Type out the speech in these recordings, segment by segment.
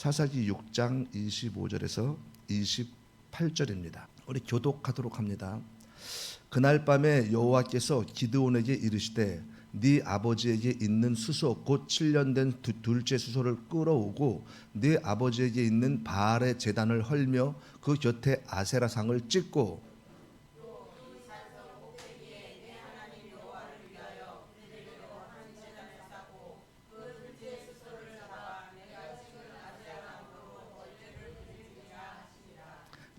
사사기 6장 25절에서 28절입니다. 우리 교독하도록 합니다. 그날 밤에 여호와께서 기드온에게 이르시되 네 아버지에게 있는 수소 곧 7년 된 둘째 수소를 끌어오고 네 아버지에게 있는 바알의 제단을 헐며 그 곁에 아세라상을 찍고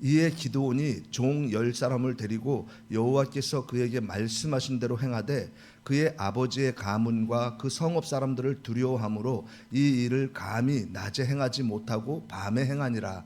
이에 기드온이 종 10사람을 데리고 여호와께서 그에게 말씀하신 대로 행하되 그의 아버지의 가문과 그 성읍 사람들을 두려워함으로 이 일을 감히 낮에 행하지 못하고 밤에 행하니라.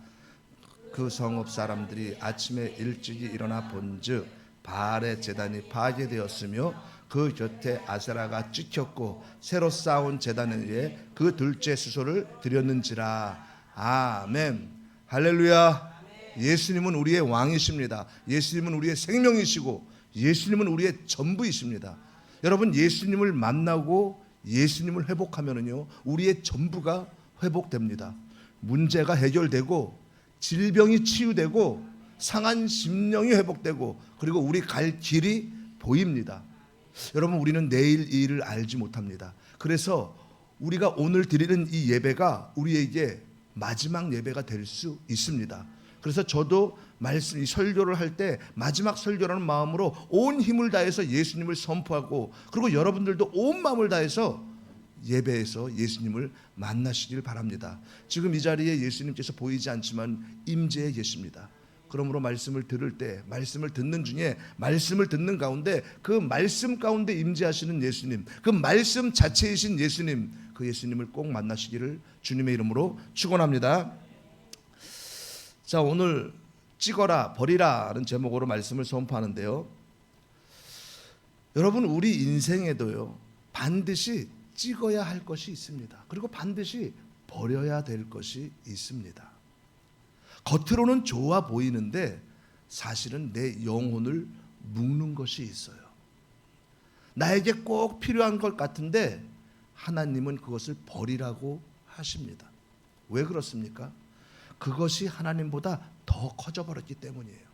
그 성읍 사람들이 아침에 일찍이 일어나 본즉 바알의 제단이 파괴되었으며 그 곁에 아세라가 찍혔고 새로 쌓은 제단 위에 그 둘째 수소를 드렸는지라. 아멘. 할렐루야. 예수님은 우리의 왕이십니다. 예수님은 우리의 생명이시고 예수님은 우리의 전부이십니다. 여러분, 예수님을 만나고 예수님을 회복하면은요, 우리의 전부가 회복됩니다. 문제가 해결되고 질병이 치유되고 상한 심령이 회복되고 그리고 우리 갈 길이 보입니다. 여러분, 우리는 내일 이 일을 알지 못합니다. 그래서 우리가 오늘 드리는 이 예배가 우리에게 마지막 예배가 될 수 있습니다. 그래서 저도 말씀, 이 설교를 할 때 마지막 설교라는 마음으로 온 힘을 다해서 예수님을 선포하고 그리고 여러분들도 온 마음을 다해서 예배에서 예수님을 만나시길 바랍니다. 지금 이 자리에 예수님께서 보이지 않지만 임재해 계십니다. 그러므로 말씀을 들을 때, 말씀을 듣는 중에, 말씀을 듣는 가운데 그 말씀 가운데 임재하시는 예수님, 그 말씀 자체이신 예수님, 그 예수님을 꼭 만나시기를 주님의 이름으로 축원합니다. 자, 오늘 찍어라 버리라는 제목으로 말씀을 선포하는데요, 여러분, 우리 인생에도요 반드시 찍어야 할 것이 있습니다. 그리고 반드시 버려야 될 것이 있습니다. 겉으로는 좋아 보이는데 사실은 내 영혼을 묶는 것이 있어요. 나에게 꼭 필요한 것 같은데 하나님은 그것을 버리라고 하십니다. 왜 그렇습니까? 그것이 하나님보다 더 커져버렸기 때문이에요.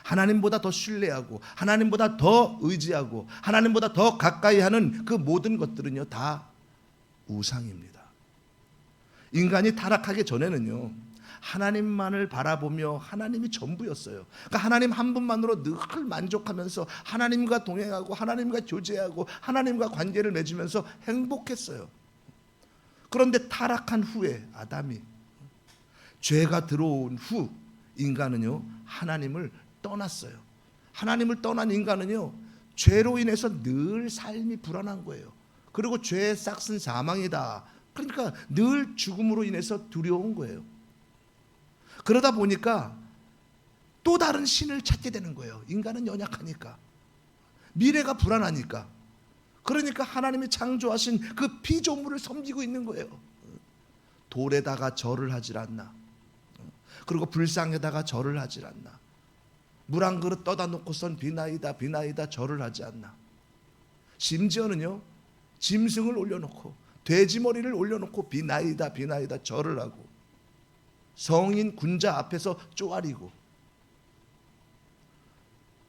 하나님보다 더 신뢰하고 하나님보다 더 의지하고 하나님보다 더 가까이 하는 그 모든 것들은요 다 우상입니다. 인간이 타락하기 전에는요 하나님만을 바라보며 하나님이 전부였어요. 그러니까 하나님 한 분만으로 늘 만족하면서 하나님과 동행하고 하나님과 교제하고 하나님과 관계를 맺으면서 행복했어요. 그런데 타락한 후에 아담이 죄가 들어온 후 인간은요 하나님을 떠났어요. 하나님을 떠난 인간은요 죄로 인해서 늘 삶이 불안한 거예요. 그리고 죄의 싹은 사망이다. 그러니까 늘 죽음으로 인해서 두려운 거예요. 그러다 보니까 또 다른 신을 찾게 되는 거예요. 인간은 연약하니까, 미래가 불안하니까. 그러니까 하나님이 창조하신 그 피조물을 섬기고 있는 거예요. 돌에다가 절을 하질 않나, 그리고 불상에다가 절을 하질 않나, 물 한 그릇 떠다 놓고선 비나이다 비나이다 절을 하지 않나, 심지어는요 짐승을 올려놓고 돼지 머리를 올려놓고 비나이다 비나이다 절을 하고 성인 군자 앞에서 쪼아리고.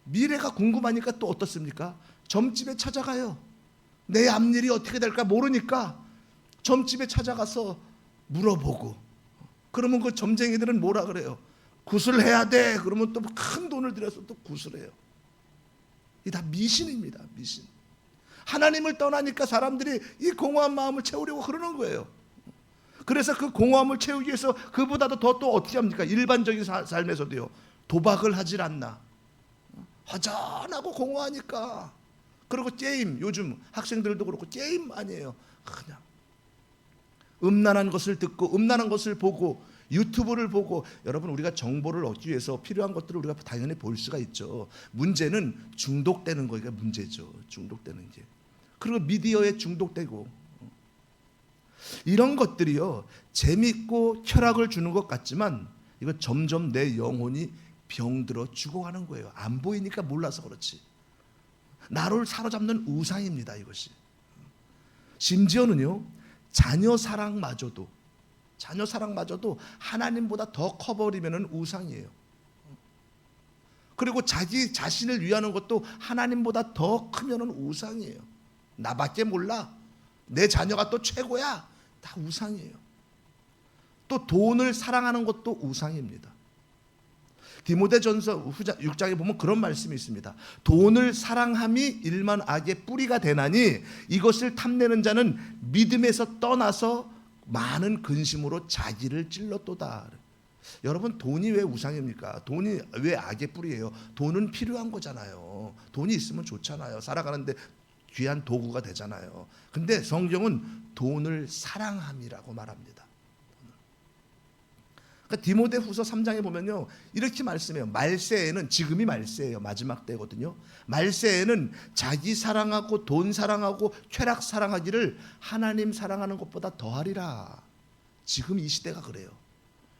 미래가 궁금하니까 또 어떻습니까? 점집에 찾아가요. 내 앞일이 어떻게 될까 모르니까 점집에 찾아가서 물어보고, 그러면 그 점쟁이들은 뭐라 그래요? 구슬해야 돼. 그러면 또 큰 돈을 들여서 또 구슬해요. 이게 다 미신입니다. 미신. 하나님을 떠나니까 사람들이 이 공허한 마음을 채우려고 그러는 거예요. 그래서 그 공허함을 채우기 위해서 그보다도 더 또 어떻게 합니까? 일반적인 삶에서도요 도박을 하질 않나, 허전하고 공허하니까. 그리고 게임, 요즘 학생들도 그렇고 게임 아니에요. 그냥 음란한 것을 듣고 음란한 것을 보고 유튜브를 보고. 여러분, 우리가 정보를 얻기 위해서 필요한 것들을 우리가 당연히 볼 수가 있죠. 문제는 중독되는 거가 문제죠. 중독되는 게. 그리고 미디어에 중독되고. 이런 것들이요 재밌고 쾌락을 주는 것 같지만 이거 점점 내 영혼이 병들어 죽어가는 거예요. 안 보이니까 몰라서 그렇지. 나를 사로잡는 우상입니다. 이것이. 심지어는요 자녀 사랑마저도 자녀 사랑마저도 하나님보다 더 커버리면 우상이에요. 그리고 자기 자신을 위하는 것도 하나님보다 더 크면 우상이에요. 나밖에 몰라, 내 자녀가 또 최고야, 다 우상이에요. 또 돈을 사랑하는 것도 우상입니다. 디모데전서 6장에 보면 그런 말씀이 있습니다. 돈을 사랑함이 일만 악의 뿌리가 되나니 이것을 탐내는 자는 믿음에서 떠나서 많은 근심으로 자기를 찔렀도다. 여러분, 돈이 왜 우상입니까? 돈이 왜 악의 뿌리예요? 돈은 필요한 거잖아요. 돈이 있으면 좋잖아요. 살아가는데 귀한 도구가 되잖아요. 근데 성경은 돈을 사랑함이라고 말합니다. 그러니까 디모데후서 3장에 보면요, 이렇게 말씀해요. 말세에는, 지금이 말세예요. 마지막 때거든요. 말세에는 자기 사랑하고 돈 사랑하고 쾌락 사랑하기를 하나님 사랑하는 것보다 더하리라. 지금 이 시대가 그래요.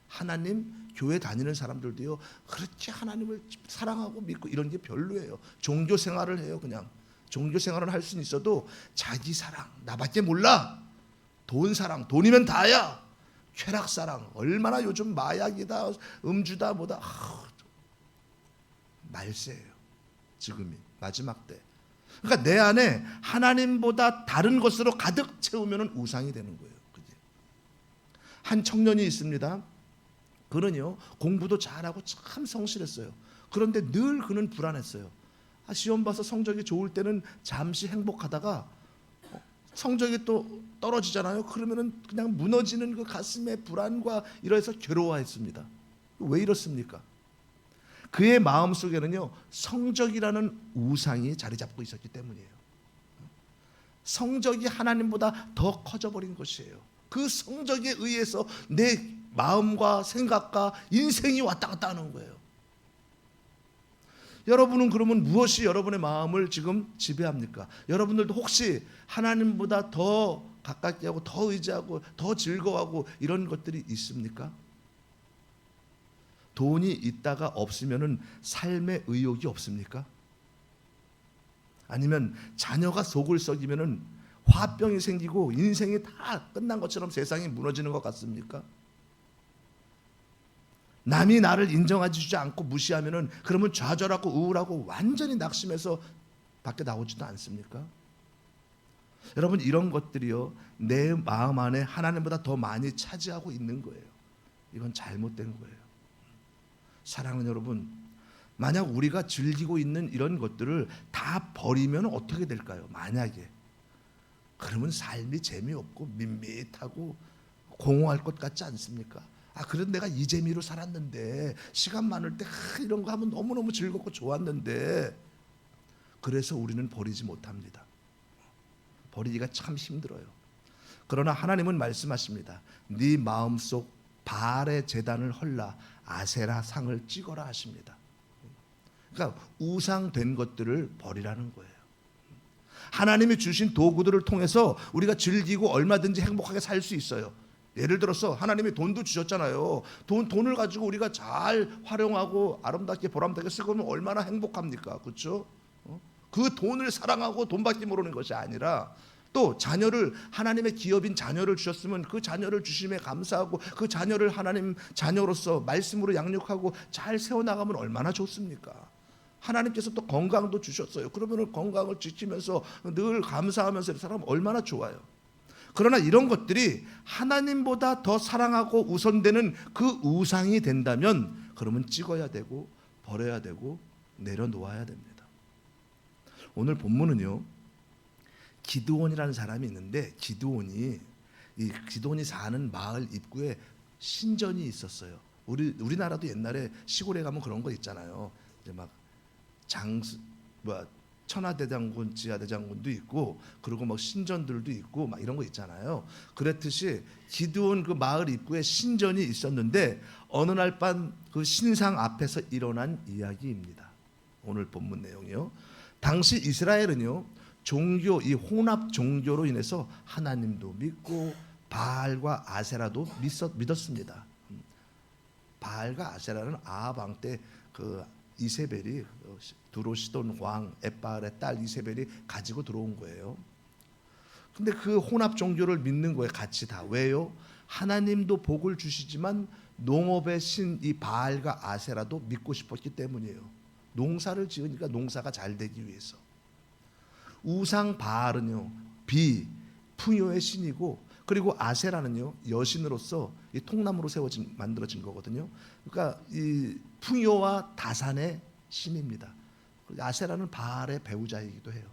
하나님 교회 다니는 사람들도요, 그렇게 하나님을 사랑하고 믿고 이런 게 별로예요. 종교 생활을 해요. 그냥 종교 생활을 할 수는 있어도 자기 사랑, 나밖에 몰라, 돈 사랑, 돈이면 다야, 쾌락 사랑, 얼마나 요즘 마약이다, 음주다, 뭐다, 말세예요. 지금이 마지막 때. 그러니까 내 안에 하나님보다 다른 것으로 가득 채우면 우상이 되는 거예요. 그게. 한 청년이 있습니다. 그는요, 공부도 잘하고 참 성실했어요. 그런데 늘 그는 불안했어요. 시험 봐서 성적이 좋을 때는 잠시 행복하다가 성적이 또 떨어지잖아요. 그러면은 그냥 무너지는 그 가슴의 불안과 이래서 괴로워했습니다. 왜 이렇습니까? 그의 마음 속에는요, 성적이라는 우상이 자리 잡고 있었기 때문이에요. 성적이 하나님보다 더 커져버린 것이에요. 그 성적에 의해서 내 마음과 생각과 인생이 왔다 갔다 하는 거예요. 여러분은 그러면 무엇이 여러분의 마음을 지금 지배합니까? 여러분들도 혹시 하나님보다 더 가깝게 하고 더 의지하고 더 즐거워하고 이런 것들이 있습니까? 돈이 있다가 없으면은 삶의 의욕이 없습니까? 아니면 자녀가 속을 썩이면은 화병이 생기고 인생이 다 끝난 것처럼 세상이 무너지는 것 같습니까? 남이 나를 인정해주지 않고 무시하면은 그러면 좌절하고 우울하고 완전히 낙심해서 밖에 나오지도 않습니까? 여러분, 이런 것들이요, 내 마음 안에 하나님보다 더 많이 차지하고 있는 거예요. 이건 잘못된 거예요. 사랑하는 여러분, 만약 우리가 즐기고 있는 이런 것들을 다 버리면 어떻게 될까요? 만약에 그러면 삶이 재미없고 밋밋하고 공허할 것 같지 않습니까? 그런 내가 이 재미로 살았는데, 시간 많을 때 이런 거 하면 너무너무 즐겁고 좋았는데, 그래서 우리는 버리지 못합니다. 버리기가 참 힘들어요. 그러나 하나님은 말씀하십니다. 네 마음속 바알의 제단을 헐라 아세라 상을 찍어라 하십니다. 그러니까 우상된 것들을 버리라는 거예요. 하나님이 주신 도구들을 통해서 우리가 즐기고 얼마든지 행복하게 살 수 있어요. 예를 들어서 하나님이 돈도 주셨잖아요. 돈을 가지고 우리가 잘 활용하고 아름답게 보람되게 쓰면 얼마나 행복합니까? 그렇죠? 그 돈을 사랑하고 돈밖에 모르는 것이 아니라, 또 자녀를, 하나님의 기업인 자녀를 주셨으면 그 자녀를 주심에 감사하고 그 자녀를 하나님 자녀로서 말씀으로 양육하고 잘 세워나가면 얼마나 좋습니까? 하나님께서 또 건강도 주셨어요. 그러면 건강을 지키면서 늘 감사하면서 사람 얼마나 좋아요. 그러나 이런 것들이 하나님보다 더 사랑하고 우선되는 그 우상이 된다면, 그러면 찍어야 되고 버려야 되고 내려놓아야 됩니다. 오늘 본문은요, 기드온이라는 사람이 있는데, 기드온이 사는 마을 입구에 신전이 있었어요. 우리나라도 옛날에 시골에 가면 그런 거 있잖아요. 이제 막 천하대장군, 지하대장군도 있고, 그리고 막 신전들도 있고 막 이런 거 있잖아요. 그랬듯이 기드온 그 마을 입구에 신전이 있었는데, 어느 날 밤 그 신상 앞에서 일어난 이야기입니다. 오늘 본문 내용이요. 당시 이스라엘은요, 이 혼합 종교로 인해서 하나님도 믿고 바알과 아세라도 믿었습니다. 바알과 아세라는 아합 왕 때 그 이세벨이, 두로시돈 왕 엣바알의 딸 이세벨이 가지고 들어온 거예요. 근데 그 혼합 종교를 믿는 거예요. 같이 다. 왜요? 하나님도 복을 주시지만 농업의 신 이 바알과 아세라도 믿고 싶었기 때문이에요. 농사를 지으니까 농사가 잘 되기 위해서. 우상 바알은요 풍요의 신이고, 그리고 아세라는요 여신으로서 이 통나무로 만들어진 거거든요. 그러니까 이 풍요와 다산의 신입니다. 아세라는 바알의 배우자이기도 해요.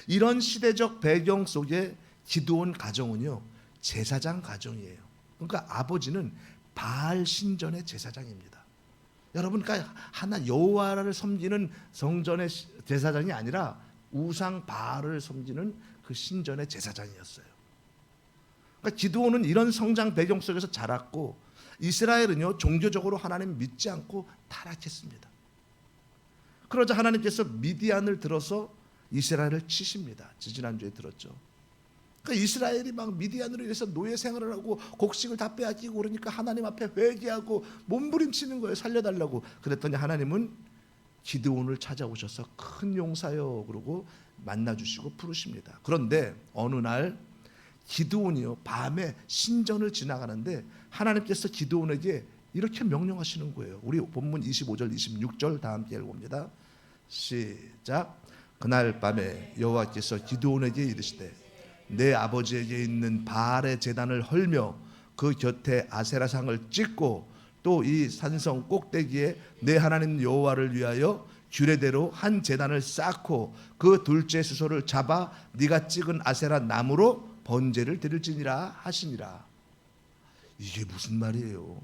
이런 시대적 배경 속에 기드온 가정은요 제사장 가정이에요. 그러니까 아버지는 바알 신전의 제사장입니다. 여러분, 그러니까 하나 여호와를 섬기는 성전의 제사장이 아니라 우상 바알을 섬기는 그 신전의 제사장이었어요. 그러니까 기드온은 이런 성장 배경 속에서 자랐고, 이스라엘은요 종교적으로 하나님 믿지 않고 타락했습니다. 그러자 하나님께서 미디안을 들어서 이스라엘을 치십니다. 지난주에 들었죠. 그러니까 이스라엘이 막 미디안으로 인해서 노예 생활을 하고 곡식을 다 빼앗기고 그러니까 하나님 앞에 회개하고 몸부림치는 거예요. 살려달라고. 그랬더니 하나님은 기드온을 찾아오셔서 큰 용사여 그러고 만나주시고 부르십니다. 그런데 어느 날 기드온이요 밤에 신전을 지나가는데 하나님께서 기드온에게 이렇게 명령하시는 거예요. 우리 본문 25절 26절 다 함께 읽어봅니다. 시작. 그날 밤에 여호와께서 기드온에게 이르시되 내 아버지에게 있는 바알의 제단을 헐며 그 곁에 아세라상을 찍고 또 이 산성 꼭대기에 내 하나님 여호와를 위하여 규례대로 한 제단을 쌓고 그 둘째 수소를 잡아 네가 찍은 아세라 나무로 번제를 드릴지니라 하시니라. 이게 무슨 말이에요?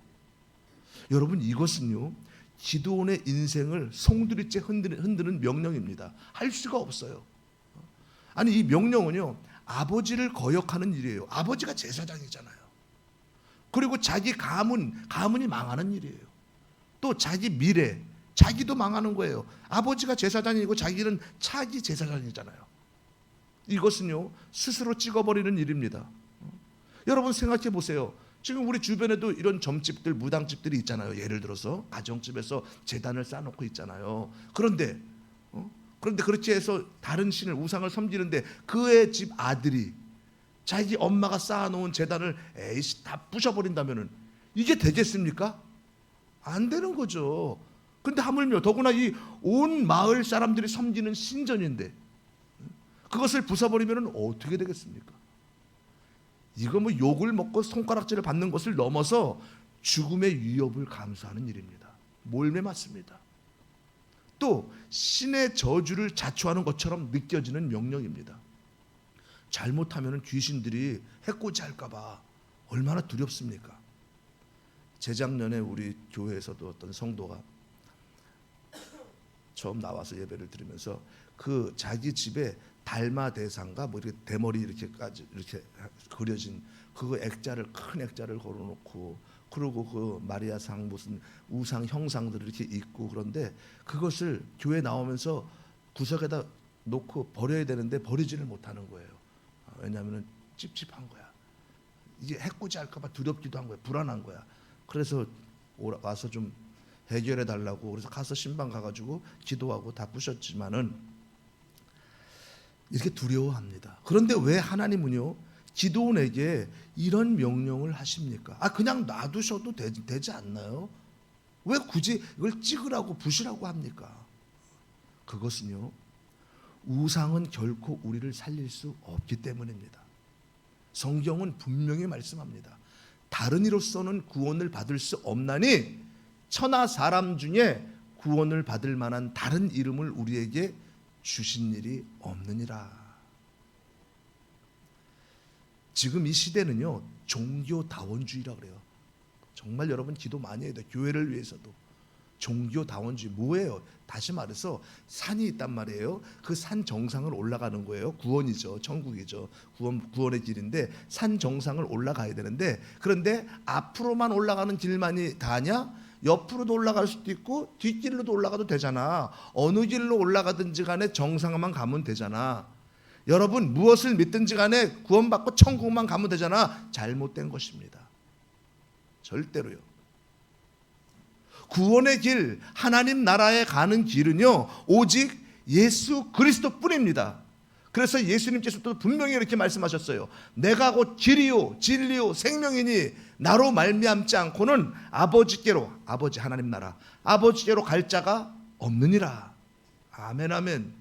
여러분, 이것은요 기드온의 인생을 송두리째 흔드는 명령입니다. 할 수가 없어요. 아니, 이 명령은요 아버지를 거역하는 일이에요. 아버지가 제사장이잖아요. 그리고 자기 가문이 망하는 일이에요. 또 자기 미래, 자기도 망하는 거예요. 아버지가 제사장이고 자기는 차기 제사장이잖아요. 이것은요 스스로 찍어버리는 일입니다. 여러분 생각해 보세요. 지금 우리 주변에도 이런 점집들, 무당집들이 있잖아요. 예를 들어서 가정집에서 제단을 쌓아놓고 있잖아요. 그런데 그렇게 해서 다른 신을, 우상을 섬기는데 그의 집 아들이 자기 엄마가 쌓아놓은 제단을 에이씨 다 부셔버린다면은 이게 되겠습니까? 안 되는 거죠. 근데 하물며 더구나 이 온 마을 사람들이 섬기는 신전인데 그것을 부숴버리면 어떻게 되겠습니까? 이거 뭐 욕을 먹고 손가락질을 받는 것을 넘어서 죽음의 위협을 감수하는 일입니다. 몰매 맞습니다. 또 신의 저주를 자초하는 것처럼 느껴지는 명령입니다. 잘못하면 귀신들이 해코지할까 봐 얼마나 두렵습니까? 재작년에 우리 교회에서도 어떤 성도가 처음 나와서 예배를 드리면서 그 자기 집에 달마대상가 뭐 이렇게 대머리 이렇게까지 이렇게 그려진 그 액자를, 큰 액자를 걸어놓고, 그리고 그 마리아상 무슨 우상 형상들을 이렇게 있고, 그런데 그것을 교회 나오면서 구석에다 놓고 버려야 되는데 버리지를 못하는 거예요. 왜냐하면 찝찝한 거야. 이게 해코지할까봐 두렵기도 한 거야. 불안한 거야. 그래서 와서 좀 해결해 달라고 그래서 가서 신방 가가지고 기도하고 다 부셨지만은 이렇게 두려워합니다. 그런데 왜 하나님은요 기드온에게 이런 명령을 하십니까? 그냥 놔두셔도 되지 않나요? 왜 굳이 이걸 찍으라고 부시라고 합니까? 그것은요 우상은 결코 우리를 살릴 수 없기 때문입니다. 성경은 분명히 말씀합니다. 다른 이로서는 구원을 받을 수 없나니 천하 사람 중에 구원을 받을 만한 다른 이름을 우리에게 주신 일이 없느니라. 지금 이 시대는요 종교다원주의라 그래요. 정말 여러분 기도 많이 해야 돼요. 교회를 위해서도. 종교다원주의 뭐예요? 다시 말해서 산이 있단 말이에요. 그 산 정상을 올라가는 거예요. 구원이죠. 천국이죠. 구원의 길인데 산 정상을 올라가야 되는데, 그런데 앞으로만 올라가는 길만이 다냐? 옆으로도 올라갈 수도 있고 뒷길로도 올라가도 되잖아. 어느 길로 올라가든지 간에 정상만 가면 되잖아. 여러분 무엇을 믿든지 간에 구원받고 천국만 가면 되잖아. 잘못된 것입니다. 절대로요. 구원의 길, 하나님 나라에 가는 길은요 오직 예수 그리스도 뿐입니다. 그래서 예수님께서도 분명히 이렇게 말씀하셨어요. 내가 곧 길이요 진리요 생명이니 나로 말미암지 않고는 아버지께로, 아버지 하나님 나라, 아버지께로 갈 자가 없느니라. 아멘 아멘.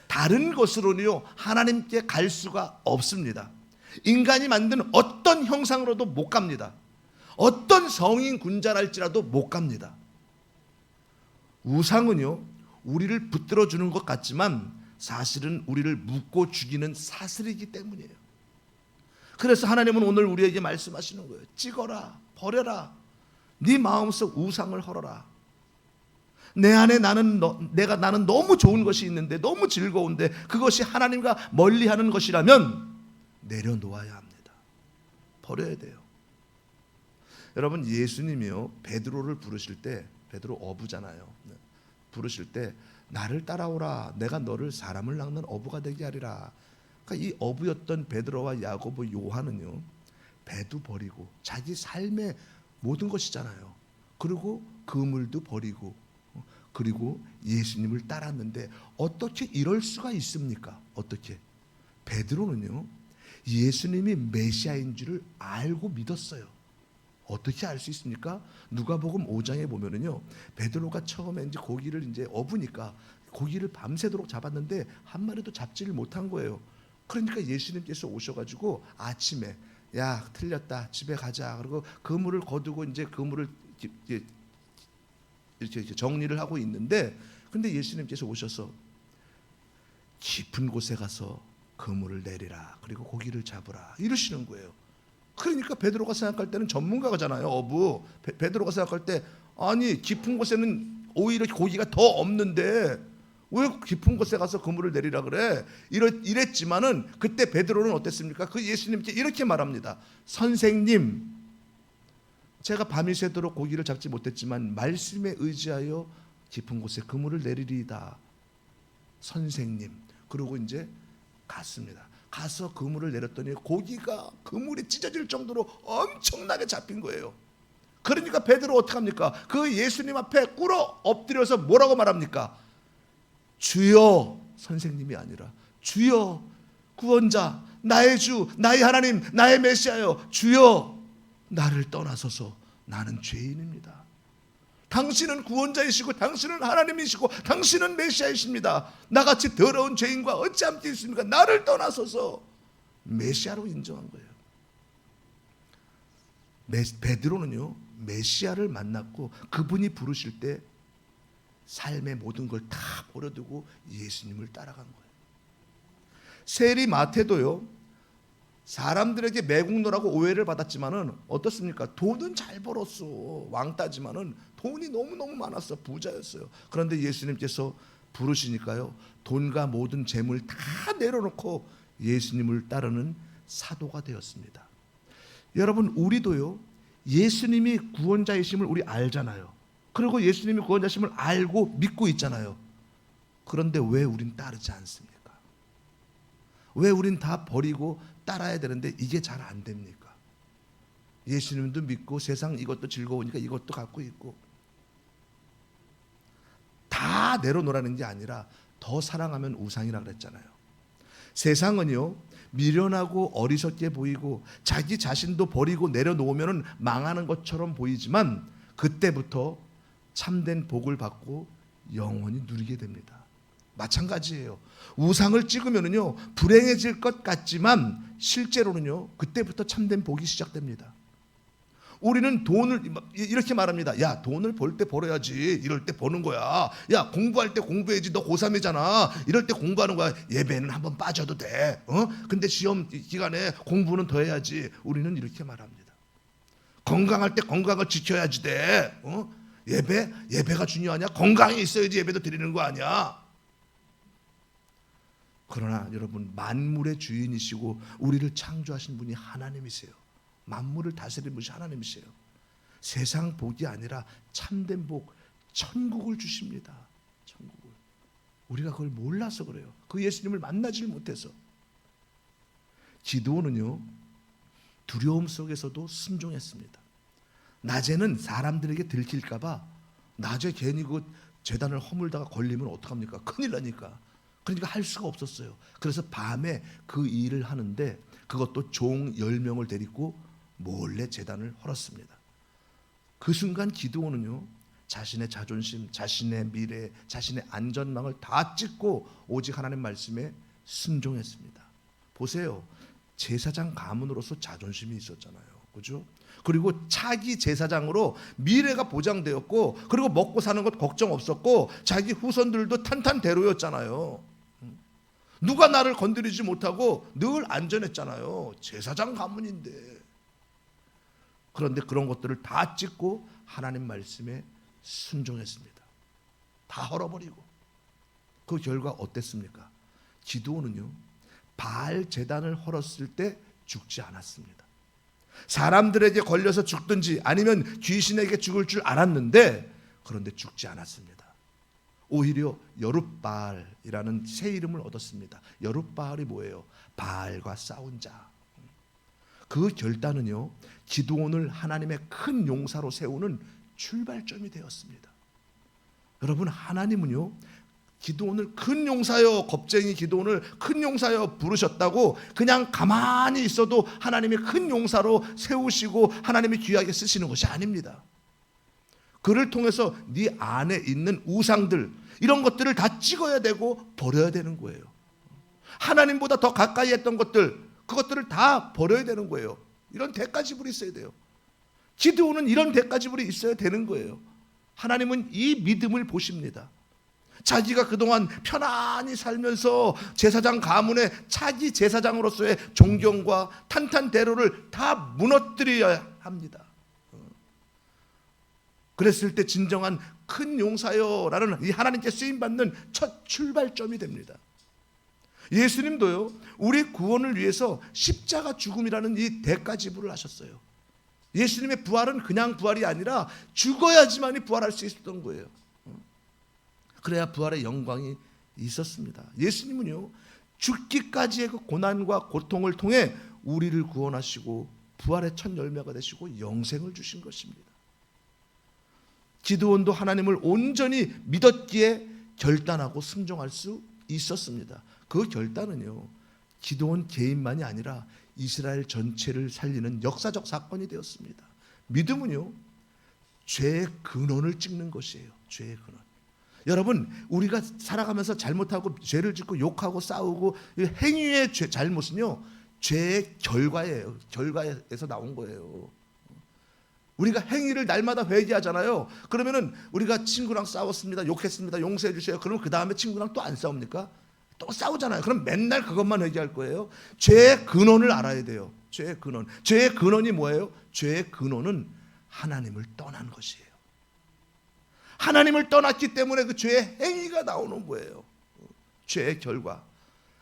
다른 것으로는요 하나님께 갈 수가 없습니다. 인간이 만든 어떤 형상으로도 못 갑니다. 어떤 성인 군자랄지라도 못 갑니다. 우상은요 우리를 붙들어 주는 것 같지만 사실은 우리를 묶고 죽이는 사슬이기 때문이에요. 그래서 하나님은 오늘 우리에게 말씀하시는 거예요. 찍어라, 버려라. 네 마음속 우상을 헐어라. 내 안에 나는 너무 좋은 것이 있는데, 너무 즐거운데 그것이 하나님과 멀리하는 것이라면 내려놓아야 합니다. 버려야 돼요. 여러분, 예수님이요 베드로를 부르실 때, 베드로 어부잖아요. 부르실 때 나를 따라오라, 내가 너를 사람을 낚는 어부가 되게 하리라. 그러니까 이 어부였던 베드로와 야고보, 요한은요 배도 버리고 자기 삶의 모든 것이잖아요. 그리고 그물도 버리고 그리고 예수님을 따랐는데 어떻게 이럴 수가 있습니까? 어떻게? 베드로는요 예수님이 메시아인 줄을 알고 믿었어요. 어떻게 알 수 있습니까? 누가복음 5장에 보면은요 베드로가 처음에 이제 고기를 이제 어부니까 고기를 밤새도록 잡았는데 한 마리도 잡지를 못한 거예요. 그러니까 예수님께서 오셔가지고 아침에 야 틀렸다 집에 가자. 그리고 그물을 거두고 이제 그물을 이렇게 정리를 하고 있는데 근데 예수님께서 오셔서 깊은 곳에 가서 그물을 내리라. 그리고 고기를 잡으라. 이러시는 거예요. 그러니까 베드로가 생각할 때는 전문가잖아요. 어부. 베드로가 생각할 때 아니 깊은 곳에는 오히려 고기가 더 없는데 왜 깊은 곳에 가서 그물을 내리라 그래? 이랬지만은 그때 베드로는 어땠습니까? 그 예수님께 이렇게 말합니다. 선생님, 제가 밤이 새도록 고기를 잡지 못했지만 말씀에 의지하여 깊은 곳에 그물을 내리리이다. 선생님. 그러고 이제 갔습니다. 가서 그물을 내렸더니 고기가 그물이 찢어질 정도로 엄청나게 잡힌 거예요. 그러니까 베드로 어떡합니까? 그 예수님 앞에 꿇어 엎드려서 뭐라고 말합니까? 주여, 선생님이 아니라 주여, 구원자, 나의 주, 나의 하나님, 나의 메시아여, 주여, 나를 떠나소서. 나는 죄인입니다. 당신은 구원자이시고 당신은 하나님이시고 당신은 메시아이십니다. 나같이 더러운 죄인과 어찌 함께 있습니까? 나를 떠나소서. 메시아로 인정한 거예요. 베드로는요 메시아를 만났고 그분이 부르실 때 삶의 모든 걸 다 버려두고 예수님을 따라간 거예요. 세리 마태도요 사람들에게 매국노라고 오해를 받았지만은 어떻습니까? 돈은 잘 벌었어. 왕따지만은 돈이 너무너무 많았어. 부자였어요. 그런데 예수님께서 부르시니까요 돈과 모든 재물 다 내려놓고 예수님을 따르는 사도가 되었습니다. 여러분, 우리도요 예수님이 구원자이심을 우리 알잖아요. 그리고 예수님이 구원자심을 알고 믿고 있잖아요. 그런데 왜 우린 따르지 않습니까? 왜 우린 다 버리고 따라야 되는데 이게 잘 안 됩니까? 예수님도 믿고 세상 이것도 즐거우니까 이것도 갖고 있고 다 내려놓으라는 게 아니라 더 사랑하면 우상이라 그랬잖아요. 세상은요 미련하고 어리석게 보이고 자기 자신도 버리고 내려놓으면 망하는 것처럼 보이지만 그때부터 참된 복을 받고 영원히 누리게 됩니다. 마찬가지예요. 우상을 찍으면은요 불행해질 것 같지만 실제로는요 그때부터 참된 복이 시작됩니다. 우리는 돈을 이렇게 말합니다. 야, 돈을 벌 때 벌어야지. 이럴 때 버는 거야. 야, 공부할 때 공부해야지. 너 고3이잖아. 이럴 때 공부하는 거야. 예배는 한번 빠져도 돼. 근데 시험 기간에 공부는 더 해야지. 우리는 이렇게 말합니다. 건강할 때 건강을 지켜야지 돼. 예배가 중요하냐? 건강이 있어야지 예배도 드리는 거 아니야. 그러나 여러분, 만물의 주인이시고 우리를 창조하신 분이 하나님이세요. 만물을 다스리는 분이 하나님이세요. 세상 복이 아니라 참된 복, 천국을 주십니다. 천국을. 우리가 그걸 몰라서 그래요. 그 예수님을 만나질 못해서. 기드온은요 두려움 속에서도 순종했습니다. 낮에는 사람들에게 들킬까 봐 낮에 괜히 그 제단을 허물다가 걸리면 어떡합니까? 큰일 나니까. 그러니까 할 수가 없었어요. 그래서 밤에 그 일을 하는데 그것도 종 10명을 데리고 몰래 제단을 헐었습니다. 그 순간 기드온은요, 자신의 자존심, 자신의 미래, 자신의 안전망을 다 찢고 오직 하나님 말씀에 순종했습니다. 보세요. 제사장 가문으로서 자존심이 있었잖아요. 그죠? 그리고 차기 제사장으로 미래가 보장되었고, 그리고 먹고 사는 것 걱정 없었고, 자기 후손들도 탄탄대로였잖아요. 누가 나를 건드리지 못하고 늘 안전했잖아요. 제사장 가문인데. 그런데 그런 것들을 다 찢고 하나님 말씀에 순종했습니다. 다 헐어버리고. 그 결과 어땠습니까? 기드온은요, 바알 제단을 헐었을 때 죽지 않았습니다. 사람들에게 걸려서 죽든지 아니면 귀신에게 죽을 줄 알았는데, 그런데 죽지 않았습니다. 오히려 여룻바알이라는 새 이름을 얻었습니다. 여룻바알이 뭐예요? 바알과 싸운 자. 그 결단은요, 기드온을 하나님의 큰 용사로 세우는 출발점이 되었습니다. 여러분, 하나님은요, 기드온을 큰 용사여, 겁쟁이 기드온을 큰 용사여 부르셨다고 그냥 가만히 있어도 하나님이 큰 용사로 세우시고 하나님이 귀하게 쓰시는 것이 아닙니다. 그를 통해서 네 안에 있는 우상들, 이런 것들을 다 찍어야 되고 버려야 되는 거예요. 하나님보다 더 가까이 했던 것들, 그것들을 다 버려야 되는 거예요. 이런 대가지불이 있어야 돼요. 기드온은 이런 대가지불이 있어야 되는 거예요. 하나님은 이 믿음을 보십니다. 자기가 그동안 편안히 살면서 제사장 가문의 차기 제사장으로서의 존경과 탄탄대로를 다 무너뜨려야 합니다. 그랬을 때 진정한 큰 용사여라는 이 하나님께 쓰임받는 첫 출발점이 됩니다. 예수님도요, 우리 구원을 위해서 십자가 죽음이라는 이 대가지불을 하셨어요. 예수님의 부활은 그냥 부활이 아니라 죽어야지만이 부활할 수 있었던 거예요. 그래야 부활의 영광이 있었습니다. 예수님은요, 죽기까지의 그 고난과 고통을 통해 우리를 구원하시고 부활의 첫 열매가 되시고 영생을 주신 것입니다. 기드온도 하나님을 온전히 믿었기에 결단하고 순종할 수 있었습니다. 그 결단은요, 기드온 개인만이 아니라 이스라엘 전체를 살리는 역사적 사건이 되었습니다. 믿음은요, 죄의 근원을 찍는 것이에요. 죄의 근원. 여러분, 우리가 살아가면서 잘못하고 죄를 짓고 욕하고 싸우고 행위의 잘못은요, 죄의 결과예요. 결과에서 나온 거예요. 우리가 행위를 날마다 회개하잖아요. 그러면은 우리가 친구랑 싸웠습니다, 욕했습니다, 용서해 주세요. 그러면 그 다음에 친구랑 또 안 싸웁니까? 또 싸우잖아요. 그럼 맨날 그것만 회개할 거예요? 죄의 근원을 알아야 돼요. 죄의 근원. 죄의 근원이 뭐예요? 죄의 근원은 하나님을 떠난 것이에요. 하나님을 떠났기 때문에 그 죄의 행위가 나오는 거예요. 죄의 결과.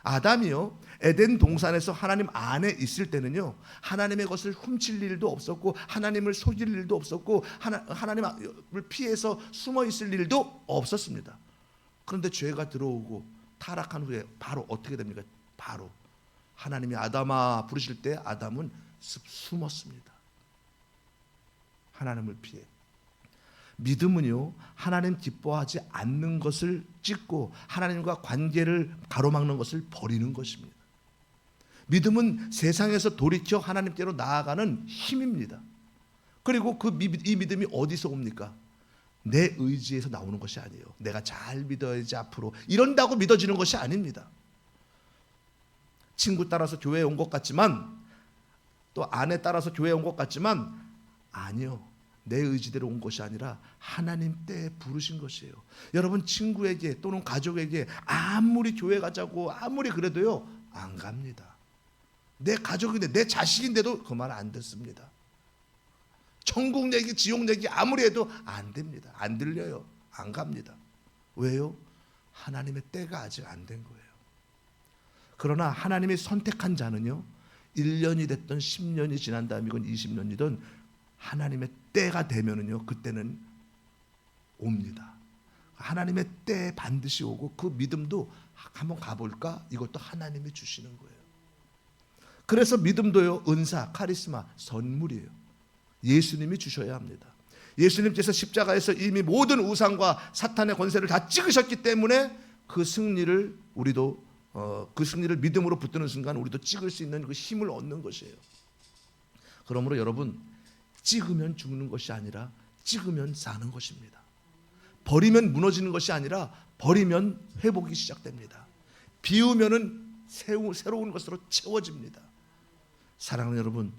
아담이요, 에덴 동산에서 하나님 안에 있을 때는요, 하나님의 것을 훔칠 일도 없었고 하나님을 속일 일도 없었고 하나님을 피해서 숨어 있을 일도 없었습니다. 그런데 죄가 들어오고 타락한 후에 바로 어떻게 됩니까? 바로 하나님이 아담아 부르실 때 아담은 숨었습니다. 하나님을 피해. 믿음은요, 하나님 기뻐하지 않는 것을 찍고 하나님과 관계를 가로막는 것을 버리는 것입니다. 믿음은 세상에서 돌이켜 하나님께로 나아가는 힘입니다. 그리고 이 믿음이 어디서 옵니까? 내 의지에서 나오는 것이 아니에요. 내가 잘 믿어야지 앞으로 이런다고 믿어지는 것이 아닙니다. 친구 따라서 교회에 온 것 같지만, 또 아내 따라서 교회에 온 것 같지만, 아니요, 내 의지대로 온 것이 아니라 하나님 때에 부르신 것이에요. 여러분, 친구에게 또는 가족에게 아무리 교회 가자고 아무리 그래도요, 안 갑니다. 내 가족인데, 내 자식인데도 그 말 안 듣습니다. 천국 얘기, 지옥 얘기 아무리 해도 안 됩니다. 안 들려요. 안 갑니다. 왜요? 하나님의 때가 아직 안 된 거예요. 그러나 하나님이 선택한 자는요, 1년이 됐든 10년이 지난 다음이건 20년이든 하나님의 때가 되면은요, 그때는 옵니다. 하나님의 때 반드시 오고, 그 믿음도 한번 가볼까? 이것도 하나님이 주시는 거예요. 그래서 믿음도요, 은사, 카리스마, 선물이에요. 예수님이 주셔야 합니다. 예수님께서 십자가에서 이미 모든 우상과 사탄의 권세를 다 찍으셨기 때문에 그 승리를 우리도 그 승리를 믿음으로 붙드는 순간 우리도 찍을 수 있는 그 힘을 얻는 것이에요. 그러므로 여러분, 찍으면 죽는 것이 아니라 찍으면 사는 것입니다. 버리면 무너지는 것이 아니라 버리면 회복이 시작됩니다. 비우면은 새로운 것으로 채워집니다. 사랑하는 여러분,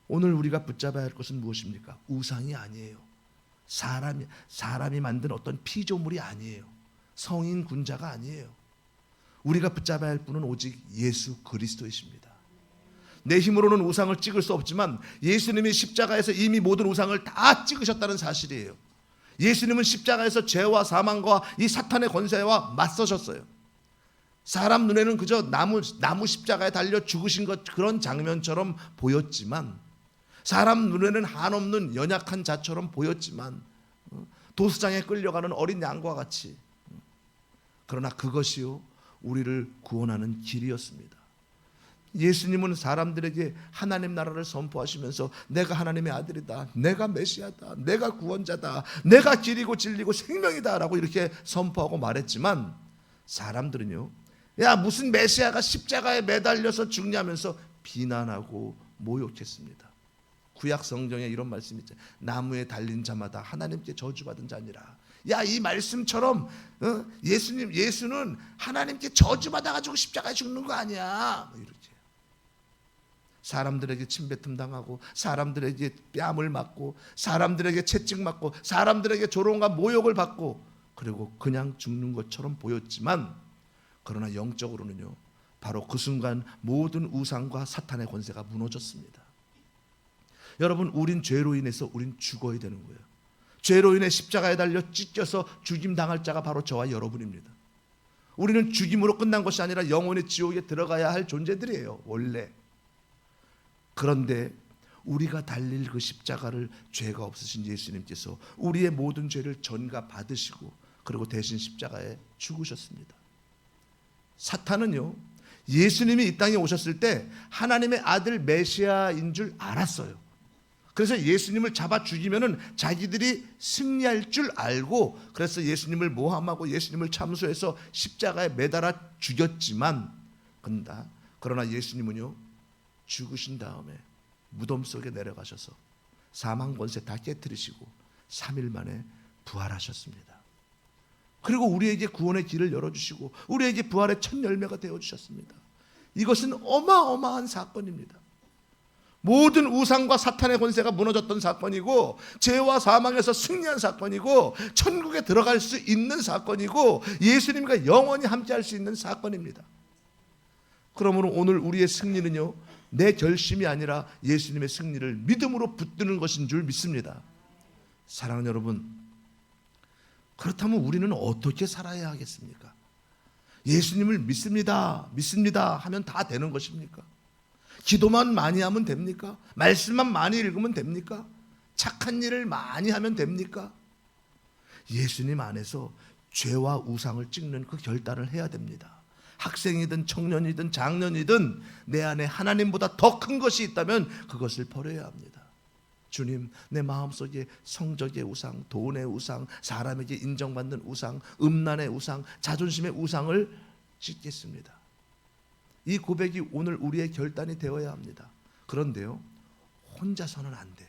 오늘 우리가 붙잡아야 할 것은 무엇입니까? 우상이 아니에요. 사람이 만든 어떤 피조물이 아니에요. 성인 군자가 아니에요. 우리가 붙잡아야 할 분은 오직 예수 그리스도이십니다. 내 힘으로는 우상을 찍을 수 없지만 예수님이 십자가에서 이미 모든 우상을 다 찍으셨다는 사실이에요. 예수님은 십자가에서 죄와 사망과 이 사탄의 권세와 맞서셨어요. 사람 눈에는 그저 나무 십자가에 달려 죽으신 것, 그런 장면처럼 보였지만, 사람 눈에는 한없는 연약한 자처럼 보였지만, 도수장에 끌려가는 어린 양과 같이, 그러나 그것이요 우리를 구원하는 길이었습니다. 예수님은 사람들에게 하나님 나라를 선포하시면서 내가 하나님의 아들이다, 내가 메시아다, 내가 구원자다, 내가 길이고 진리고 생명이다 라고 이렇게 선포하고 말했지만, 사람들은요, 야 무슨 메시아가 십자가에 매달려서 죽냐면서 비난하고 모욕했습니다. 구약 성경에 이런 말씀이 있죠. 나무에 달린 자마다 하나님께 저주받은 자니라. 야, 이 말씀처럼 예수는 하나님께 저주받아가지고 십자가에 죽는 거 아니야, 이렇게 사람들에게 침뱉음 당하고, 사람들에게 뺨을 맞고, 사람들에게 채찍 맞고, 사람들에게 조롱과 모욕을 받고, 그리고 그냥 죽는 것처럼 보였지만, 그러나 영적으로는요 바로 그 순간 모든 우상과 사탄의 권세가 무너졌습니다. 여러분, 우린 죄로 인해서 우린 죽어야 되는 거예요. 죄로 인해 십자가에 달려 찢겨서 죽임당할 자가 바로 저와 여러분입니다. 우리는 죽임으로 끝난 것이 아니라 영원히 지옥에 들어가야 할 존재들이에요, 원래. 그런데 우리가 달릴 그 십자가를 죄가 없으신 예수님께서 우리의 모든 죄를 전가 받으시고, 그리고 대신 십자가에 죽으셨습니다. 사탄은요 예수님이 이 땅에 오셨을 때 하나님의 아들 메시아인 줄 알았어요. 그래서 예수님을 잡아 죽이면은 자기들이 승리할 줄 알고, 그래서 예수님을 모함하고 예수님을 참소해서 십자가에 매달아 죽였지만, 그러나 예수님은요 죽으신 다음에 무덤 속에 내려가셔서 사망 권세 다 깨뜨리시고 3일 만에 부활하셨습니다. 그리고 우리에게 구원의 길을 열어주시고 우리에게 부활의 첫 열매가 되어주셨습니다. 이것은 어마어마한 사건입니다. 모든 우상과 사탄의 권세가 무너졌던 사건이고, 죄와 사망에서 승리한 사건이고, 천국에 들어갈 수 있는 사건이고, 예수님과 영원히 함께할 수 있는 사건입니다. 그러므로 오늘 우리의 승리는요 내 결심이 아니라 예수님의 승리를 믿음으로 붙드는 것인 줄 믿습니다. 사랑하는 여러분, 그렇다면 우리는 어떻게 살아야 하겠습니까? 예수님을 믿습니다 하면 다 되는 것입니까? 기도만 많이 하면 됩니까? 말씀만 많이 읽으면 됩니까? 착한 일을 많이 하면 됩니까? 예수님 안에서 죄와 우상을 찍는 그 결단을 해야 됩니다. 학생이든 청년이든 장년이든 내 안에 하나님보다 더 큰 것이 있다면 그것을 버려야 합니다. 주님, 내 마음속에 성적의 우상, 돈의 우상, 사람에게 인정받는 우상, 음란의 우상, 자존심의 우상을 찢겠습니다. 이 고백이 오늘 우리의 결단이 되어야 합니다. 그런데요 혼자서는 안 돼.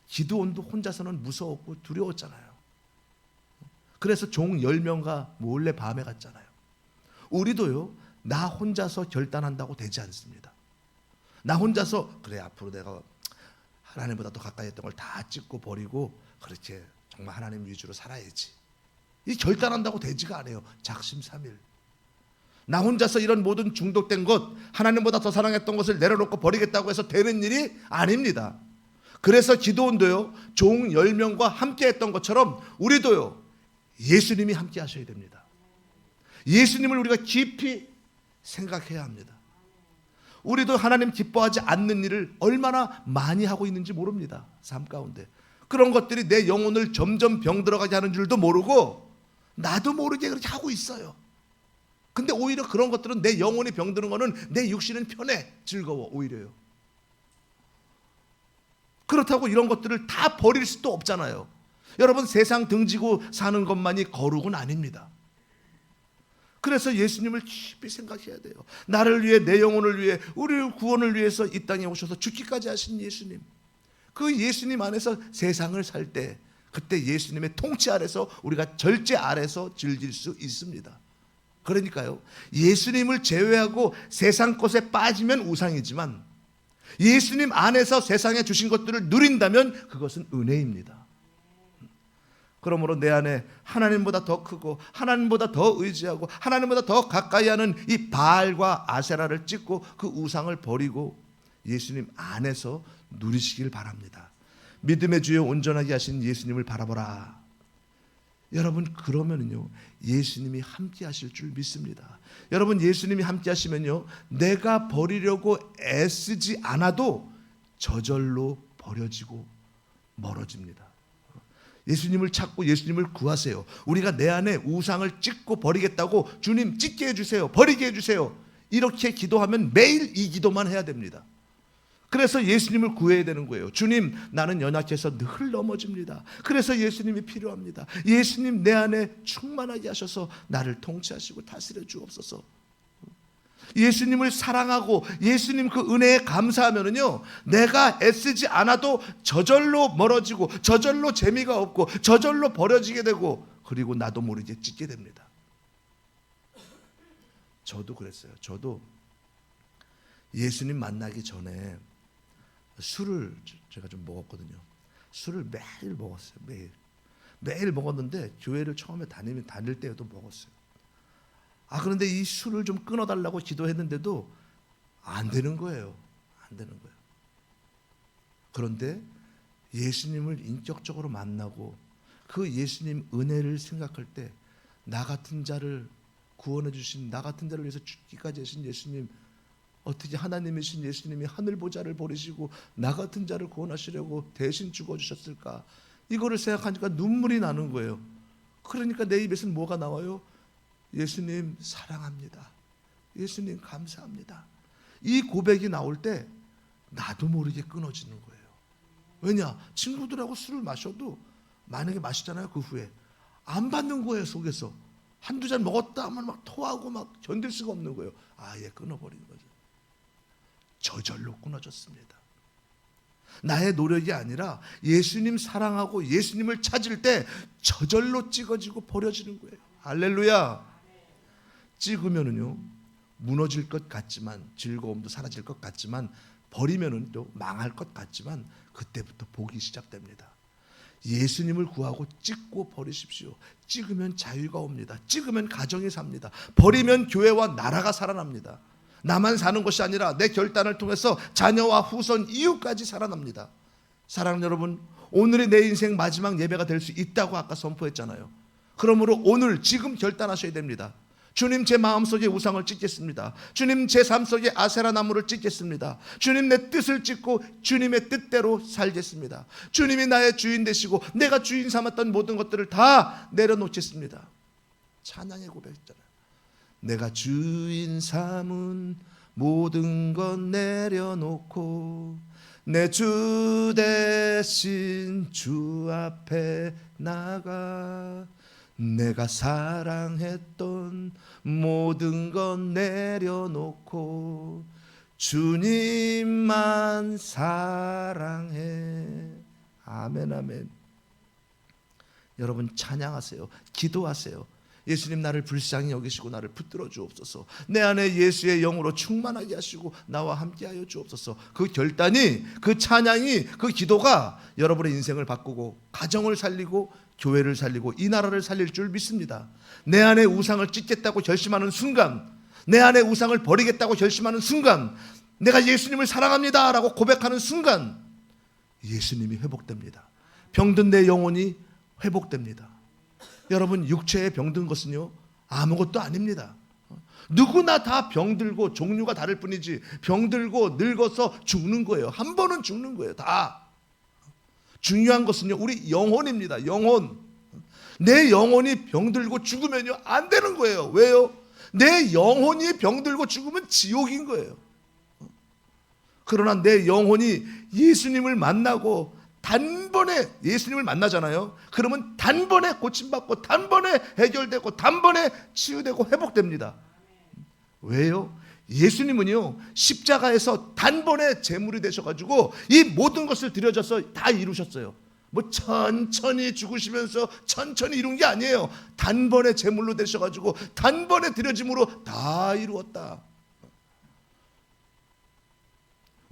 기드온도 혼자서는 무서웠고 두려웠잖아요. 그래서 종 10명과 몰래 밤에 갔잖아요. 우리도요 나 혼자서 결단한다고 되지 않습니다. 나 혼자서 그래 앞으로 내가 하나님보다 더 가까이 했던 걸 다 찍고 버리고 그렇게 정말 하나님 위주로 살아야지, 이 결단한다고 되지가 않아요. 작심삼일. 나 혼자서 이런 모든 중독된 것, 하나님보다 더 사랑했던 것을 내려놓고 버리겠다고 해서 되는 일이 아닙니다. 그래서 기드온도요 종 10명과 함께 했던 것처럼 우리도요 예수님이 함께 하셔야 됩니다. 예수님을 우리가 깊이 생각해야 합니다. 우리도 하나님 기뻐하지 않는 일을 얼마나 많이 하고 있는지 모릅니다. 삶 가운데 그런 것들이 내 영혼을 점점 병들어가게 하는 줄도 모르고 나도 모르게 그렇게 하고 있어요. 근데 오히려 그런 것들은 내 영혼이 병드는 거는 내 육신은 편해, 즐거워, 오히려요. 그렇다고 이런 것들을 다 버릴 수도 없잖아요. 여러분, 세상 등지고 사는 것만이 거룩은 아닙니다. 그래서 예수님을 깊이 생각해야 돼요. 나를 위해, 내 영혼을 위해, 우리를 구원을 위해서 이 땅에 오셔서 죽기까지 하신 예수님, 그 예수님 안에서 세상을 살 때, 그때 예수님의 통치 아래서, 우리가 절제 아래서 즐길 수 있습니다. 그러니까요, 예수님을 제외하고 세상 것에 빠지면 우상이지만 예수님 안에서 세상에 주신 것들을 누린다면 그것은 은혜입니다. 그러므로 내 안에 하나님보다 더 크고 하나님보다 더 의지하고 하나님보다 더 가까이 하는 이 바알과 아세라를 찍고 그 우상을 버리고 예수님 안에서 누리시길 바랍니다. 믿음의 주여 온전하게 하신 예수님을 바라보라. 여러분, 그러면은요, 예수님이 함께 하실 줄 믿습니다. 여러분, 예수님이 함께 하시면요, 내가 버리려고 애쓰지 않아도 저절로 버려지고 멀어집니다. 예수님을 찾고 예수님을 구하세요. 우리가 내 안에 우상을 찢고 버리겠다고, 주님 찢게 해주세요, 버리게 해주세요, 이렇게 기도하면 매일 이 기도만 해야 됩니다. 그래서 예수님을 구해야 되는 거예요. 주님, 나는 연약해서 늘 넘어집니다. 그래서 예수님이 필요합니다. 예수님 내 안에 충만하게 하셔서 나를 통치하시고 다스려 주옵소서. 예수님을 사랑하고 예수님 그 은혜에 감사하면은요, 내가 애쓰지 않아도 저절로 멀어지고 저절로 재미가 없고 저절로 버려지게 되고, 그리고 나도 모르게 찢게 됩니다. 저도 그랬어요. 저도 예수님 만나기 전에 술을 제가 좀 먹었거든요. 술을 매일 먹었어요. 매일 먹었는데 교회를 처음에 다닐 때에도 먹었어요. 그런데 이 술을 좀 끊어달라고 기도했는데도 안 되는 거예요. 안 되는 거예요. 그런데 예수님을 인격적으로 만나고 그 예수님 은혜를 생각할 때, 나 같은 자를 구원해 주신, 나 같은 자를 위해서 죽기까지 하신 예수님, 어떻게 하나님이신 예수님이 하늘 보좌를 버리시고 나 같은 자를 구원하시려고 대신 죽어주셨을까? 이거를 생각하니까 눈물이 나는 거예요. 그러니까 내 입에서는 뭐가 나와요? 예수님 사랑합니다. 예수님 감사합니다. 이 고백이 나올 때 나도 모르게 끊어지는 거예요. 왜냐? 친구들하고 술을 마셔도 만약에 마시잖아요. 그 후에 안 받는 거예요. 속에서 한두 잔 먹었다 하면 막 토하고 막 견딜 수가 없는 거예요. 아예 끊어버리는 거죠. 저절로 끊어졌습니다. 나의 노력이 아니라 예수님 사랑하고 예수님을 찾을 때 저절로 찍어지고 버려지는 거예요. 할렐루야. 찍으면은요, 무너질 것 같지만, 즐거움도 사라질 것 같지만, 버리면은 또 망할 것 같지만, 그때부터 복이 시작됩니다. 예수님을 구하고 찍고 버리십시오. 찍으면 자유가 옵니다. 찍으면 가정이 삽니다. 버리면 교회와 나라가 살아납니다. 나만 사는 것이 아니라 내 결단을 통해서 자녀와 후손, 이웃까지 살아납니다. 사랑하는 여러분, 오늘이 내 인생 마지막 예배가 될 수 있다고 아까 선포했잖아요. 그러므로 오늘 지금 결단하셔야 됩니다. 주님, 제 마음속에 우상을 찢겠습니다. 주님, 제 삶 속에 아세라 나무를 찢겠습니다. 주님, 내 뜻을 찢고 주님의 뜻대로 살겠습니다. 주님이 나의 주인 되시고 내가 주인 삼았던 모든 것들을 다 내려놓겠습니다. 찬양의 고백이잖아요. 내가 주인 삼은 모든 것 내려놓고 내 주 대신 주 앞에 나가, 내가 사랑했던 모든 것 내려놓고 주님만 사랑해. 아멘, 아멘. 여러분, 찬양하세요. 기도하세요. 예수님, 나를 불쌍히 여기시고 나를 붙들어 주옵소서. 내 안에 예수의 영으로 충만하게 하시고 나와 함께하여 주옵소서. 그 결단이, 그 찬양이, 그 기도가 여러분의 인생을 바꾸고 가정을 살리고 교회를 살리고 이 나라를 살릴 줄 믿습니다. 내 안에 우상을 찢겠다고 결심하는 순간, 내 안에 우상을 버리겠다고 결심하는 순간, 내가 예수님을 사랑합니다 라고 고백하는 순간 예수님이 회복됩니다. 병든 내 영혼이 회복됩니다. 여러분, 육체에 병든 것은요, 아무것도 아닙니다. 누구나 다 병들고 종류가 다를 뿐이지, 병들고 늙어서 죽는 거예요. 한 번은 죽는 거예요. 다. 중요한 것은요, 우리 영혼입니다. 영혼. 내 영혼이 병들고 죽으면요, 안 되는 거예요. 왜요? 내 영혼이 병들고 죽으면 지옥인 거예요. 그러나 내 영혼이 예수님을 만나고 단번에 예수님을 만나잖아요. 그러면 단번에 고침받고 단번에 해결되고 단번에 치유되고 회복됩니다. 왜요? 예수님은요 십자가에서 단번에 제물이 되셔가지고 이 모든 것을 드려져서 다 이루셨어요. 뭐 천천히 죽으시면서 천천히 이룬 게 아니에요. 단번에 제물로 되셔가지고 단번에 드려짐으로 다 이루었다.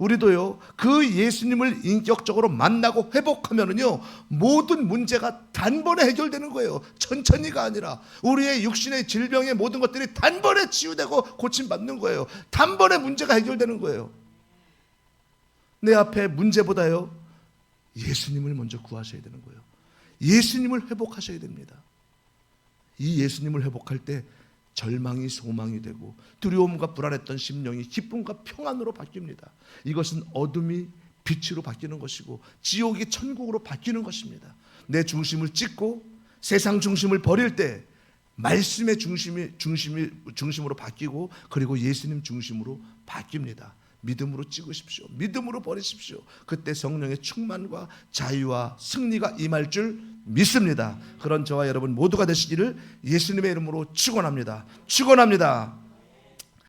우리도요 그 예수님을 인격적으로 만나고 회복하면은요 모든 문제가 단번에 해결되는 거예요. 천천히가 아니라 우리의 육신의 질병의 모든 것들이 단번에 치유되고 고침받는 거예요. 단번에 문제가 해결되는 거예요. 내 앞에 문제보다요 예수님을 먼저 구하셔야 되는 거예요. 예수님을 회복하셔야 됩니다. 이 예수님을 회복할 때 절망이 소망이 되고 두려움과 불안했던 심령이 기쁨과 평안으로 바뀝니다. 이것은 어둠이 빛으로 바뀌는 것이고 지옥이 천국으로 바뀌는 것입니다. 내 중심을 찢고 세상 중심을 버릴 때 말씀의 중심으로 바뀌고 그리고 예수님 중심으로 바뀝니다. 믿음으로 찍으십시오. 믿음으로 버리십시오. 그때 성령의 충만과 자유와 승리가 임할 줄 믿습니다. 그런 저와 여러분 모두가 되시기를 예수님의 이름으로 축원합니다. 축원합니다.